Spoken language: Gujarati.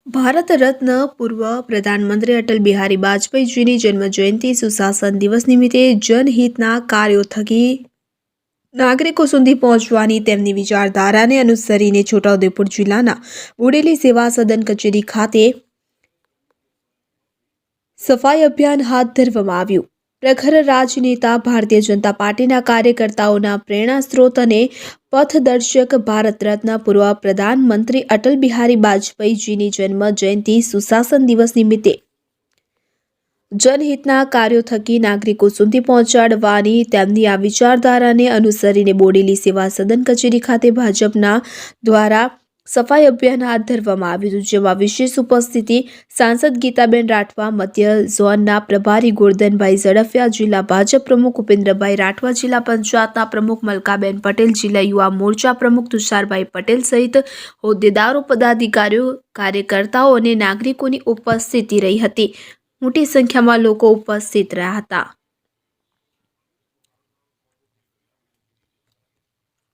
ભારત રત્ન પૂર્વ પ્રધાનમંત્રી અટલ બિહારી વાજપેયીજીની જન્મજયંતિ સુશાસન દિવસ નિમિત્તે જનહિતના કાર્યો થકી નાગરિકો સુધી પહોંચવાની તેમની વિચારધારાને અનુસરીને છોટાઉદેપુર જિલ્લાના બોડેલી સેવા સદન કચેરી ખાતે સફાઈ અભિયાન હાથ ધરવામાં આવ્યું। પ્રખર રાજનેતા ભારતીય જનતા પાર્ટીના કાર્યકર્તાઓના પ્રેરણા સ્ત્રોત અને પથદર્શક ભારત રત્ન પૂર્વ પ્રધાનમંત્રી અટલ બિહારી વાજપેયીજીની જન્મ જયંતિ સુશાસન દિવસ નિમિત્તે જનહિતના કાર્યો થકી નાગરિકો સુધી પહોંચાડવાની તેમની આ વિચારધારાને અનુસરીને બોડેલી સેવા સદન કચેરી ખાતે ભાજપના દ્વારા સફાઈ અભિયાન હાથ ધરવામાં આવ્યું હતું, જેમાં વિશેષ ઉપસ્થિતિ સાંસદ ગીતાબેન રાઠવા, મધ્ય ઝોનના પ્રભારી ગોરધનભાઈ ઝડફિયા, જિલ્લા ભાજપ પ્રમુખ ઉપેન્દ્રભાઈ રાઠવા, જિલ્લા પંચાયતના પ્રમુખ મલકાબેન પટેલ, જિલ્લા યુવા મોરચા પ્રમુખ તુષારભાઈ પટેલ સહિત હોદ્દેદારો, પદાધિકારીઓ, કાર્યકર્તાઓ અને નાગરિકોની ઉપસ્થિતિ રહી હતી। મોટી સંખ્યામાં લોકો ઉપસ્થિત રહ્યા હતા।